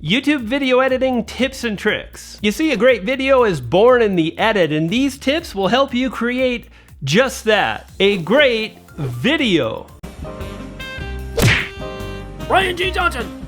YouTube video editing tips and tricks. You see, a great video is born in the edit, and these tips will help you create just that, a great video. Brian G. Johnson.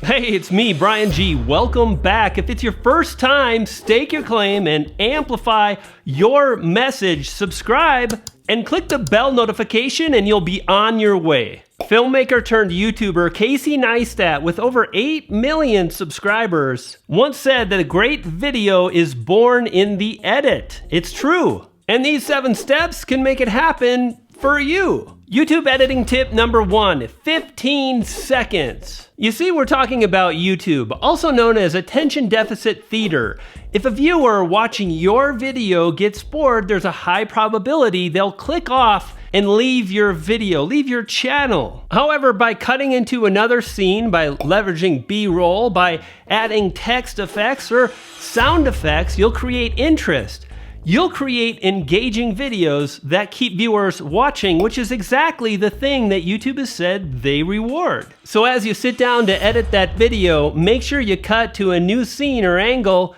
Hey, it's me, Brian G. Welcome back. If it's your first time, stake your claim and amplify your message. Subscribe and click the bell notification and you'll be on your way. Filmmaker turned YouTuber Casey Neistat, with over 8 million subscribers, once said that a great video is born in the edit. It's true. And these 7 steps can make it happen for you. YouTube editing tip number 1, 15 seconds. You see, we're talking about YouTube, also known as attention deficit theater. If a viewer watching your video gets bored, there's a high probability they'll click off and leave your video, leave your channel. However, by cutting into another scene, by leveraging B-roll, by adding text effects or sound effects, you'll create interest. You'll create engaging videos that keep viewers watching, which is exactly the thing that YouTube has said they reward. So as you sit down to edit that video, make sure you cut to a new scene or angle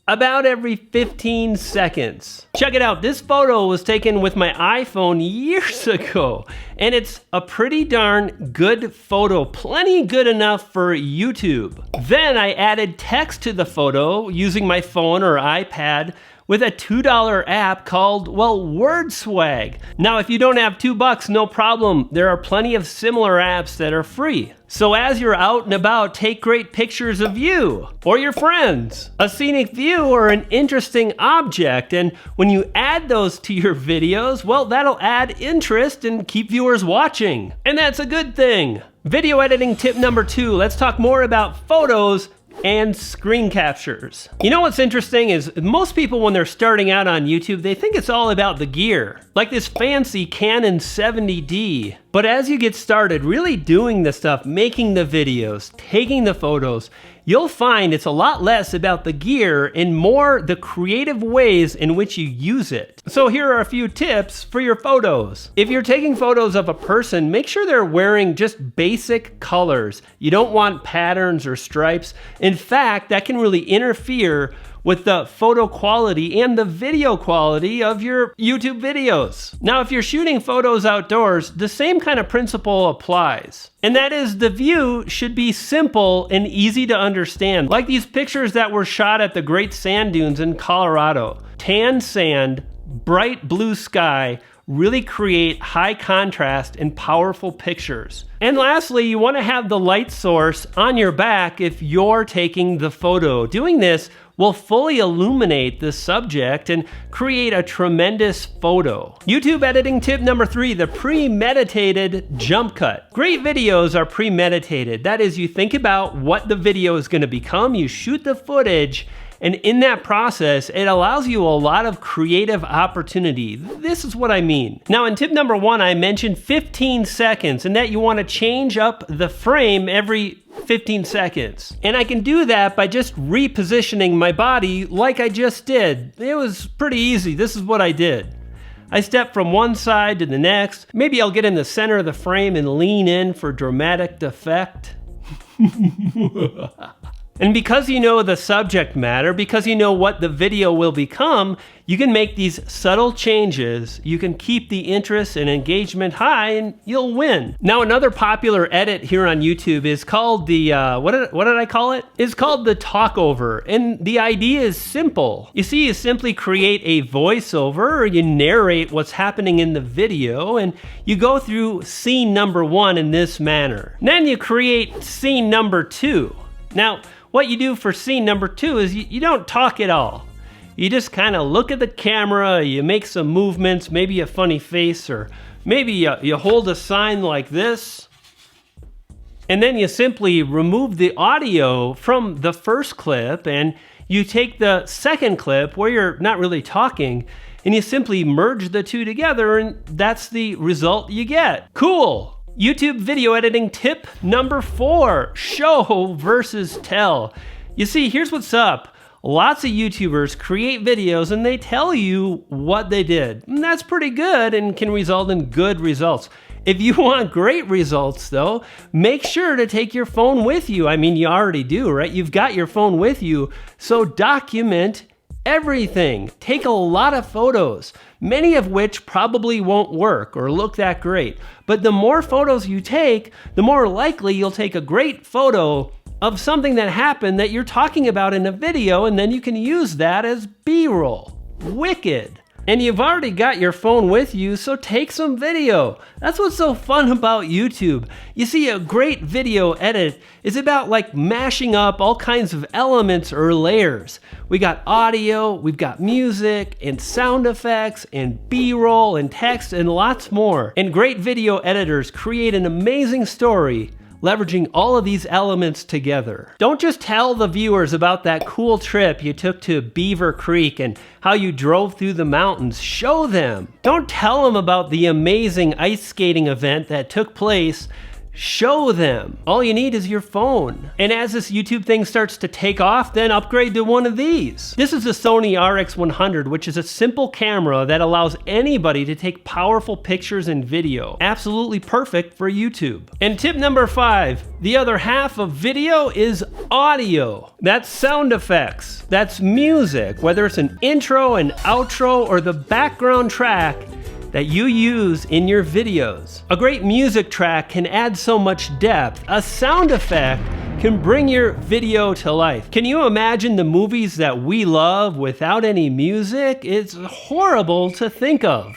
about every 15 seconds. Check it out, this photo was taken with my iPhone years ago, and it's a pretty darn good photo, plenty good enough for YouTube. Then I added text to the photo using my phone or iPad with a $2 app called, well, WordSwag. Now, if you don't have $2, no problem. There are plenty of similar apps that are free. So as you're out and about, take great pictures of you or your friends, a scenic view or an interesting object. And when you add those to your videos, well, that'll add interest and keep viewers watching. And that's a good thing. Video editing tip number 2, let's talk more about photos and screen captures. You know what's interesting is most people, when they're starting out on YouTube, they think it's all about the gear, like this fancy Canon 70D. But as you get started really doing the stuff, making the videos, taking the photos, you'll find it's a lot less about the gear and more the creative ways in which you use it. So here are a few tips for your photos. If you're taking photos of a person, make sure they're wearing just basic colors. You don't want patterns or stripes. In fact, that can really interfere with the photo quality and the video quality of your YouTube videos. Now, if you're shooting photos outdoors, the same kind of principle applies. And that is, the view should be simple and easy to understand. Like these pictures that were shot at the Great Sand Dunes in Colorado. Tan sand, bright blue sky, really create high contrast and powerful pictures. And lastly, you want to have the light source on your back if you're taking the photo. Doing this will fully illuminate the subject and create a tremendous photo. YouTube editing tip number 3, the premeditated jump cut. Great videos are premeditated. That is, you think about what the video is going to become, you shoot the footage, and in that process, it allows you a lot of creative opportunity. This is what I mean. Now, in tip number 1, I mentioned 15 seconds, and that you want to change up the frame every 15 seconds. And I can do that by just repositioning my body like I just did. It was pretty easy. This is what I did. I step from one side to the next. Maybe I'll get in the center of the frame and lean in for dramatic effect. And because you know the subject matter, because you know what the video will become, you can make these subtle changes. You can keep the interest and engagement high and you'll win. Now, another popular edit here on YouTube is called the, what did I call it? It's called the talkover. And the idea is simple. You see, you simply create a voiceover, or you narrate what's happening in the video, and you go through scene number 1 in this manner. And then you create scene number 2. Now, what you do for scene number 2 is you don't talk at all. You just kind of look at the camera, you make some movements, maybe a funny face, or maybe you hold a sign like this. And then you simply remove the audio from the first clip and you take the second clip where you're not really talking and you simply merge the two together, and that's the result you get. Cool. YouTube video editing tip number 4, show versus tell. You see, here's what's up. Lots of YouTubers create videos and they tell you what they did. And that's pretty good and can result in good results. If you want great results though, make sure to take your phone with you. I mean, you already do, right? You've got your phone with you, so document everything. Take a lot of photos, many of which probably won't work or look that great. But the more photos you take, the more likely you'll take a great photo of something that happened that you're talking about in a video, and then you can use that as B-roll. Wicked. And you've already got your phone with you, so take some video. That's what's so fun about YouTube. You see, a great video edit is about like mashing up all kinds of elements or layers. We got audio, we've got music and sound effects and B-roll and text and lots more. And great video editors create an amazing story leveraging all of these elements together. Don't just tell the viewers about that cool trip you took to Beaver Creek and how you drove through the mountains. Show them. Don't tell them about the amazing ice skating event that took place. Show them. All you need is your phone. And as this YouTube thing starts to take off, then upgrade to one of these. This is the Sony RX100, which is a simple camera that allows anybody to take powerful pictures and video. Absolutely perfect for YouTube. And tip number 5, the other half of video is audio. That's sound effects. That's music, whether it's an intro, an outro, or the background track that you use in your videos. A great music track can add so much depth. A sound effect can bring your video to life. Can you imagine the movies that we love without any music? It's horrible to think of.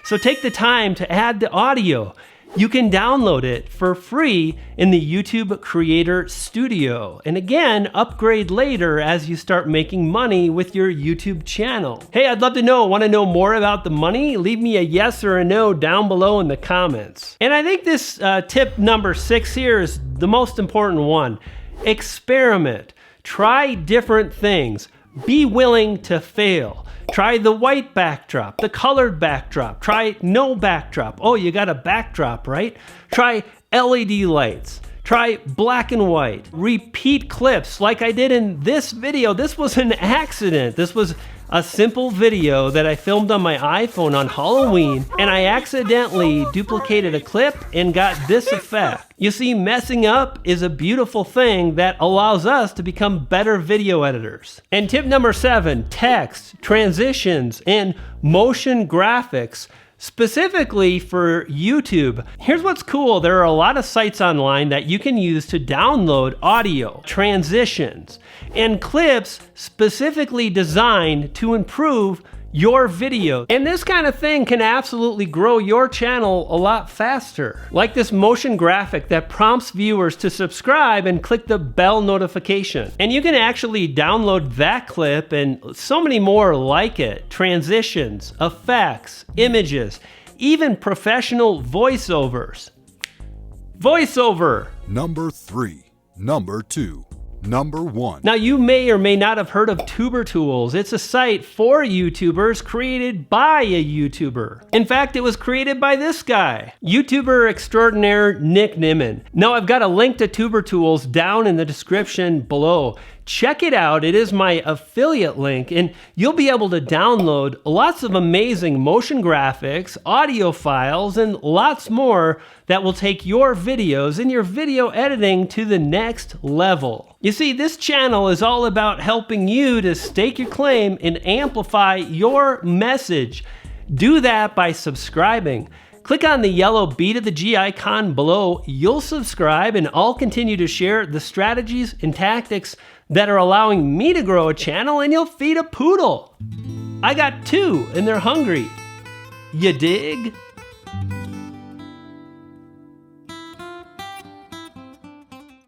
So take the time to add the audio. You can download it for free in the YouTube Creator Studio. And again, upgrade later as you start making money with your YouTube channel. Hey, I'd love to know, want to know more about the money? Leave me a yes or a no down below in the comments. And I think this tip number 6 here is the most important one. Experiment. Try different things. Be willing to fail. Try the white backdrop, the colored backdrop. Try no backdrop. Oh, you got a backdrop, right? Try LED lights. Try black and white. Repeat clips like I did in this video. This was an accident. This was a simple video that I filmed on my iPhone on Halloween, and I accidentally duplicated a clip and got this effect. You see, messing up is a beautiful thing that allows us to become better video editors. And tip number 7, text, transitions, and motion graphics. Specifically for YouTube. Here's what's cool. There are a lot of sites online that you can use to download audio, transitions, and clips specifically designed to improve your video. And this kind of thing can absolutely grow your channel a lot faster. Like this motion graphic that prompts viewers to subscribe and click the bell notification. And you can actually download that clip and so many more like it. Transitions, effects, images, even professional voiceovers. Voiceover. Number 3, number 2. Number 1. Now you may or may not have heard of TuberTools. It's a site for YouTubers created by a YouTuber. In fact, it was created by this guy, YouTuber extraordinaire Nick Nimmin. Now I've got a link to TuberTools down in the description below. Check it out. It is my affiliate link, and you'll be able to download lots of amazing motion graphics, audio files, and lots more that will take your videos and your video editing to the next level. You see, this channel is all about helping you to stake your claim and amplify your message. Do that by subscribing. Click on the yellow B to the G icon below. You'll subscribe, and I'll continue to share the strategies and tactics that are allowing me to grow a channel, and you'll feed a poodle. I got 2, and they're hungry. You dig?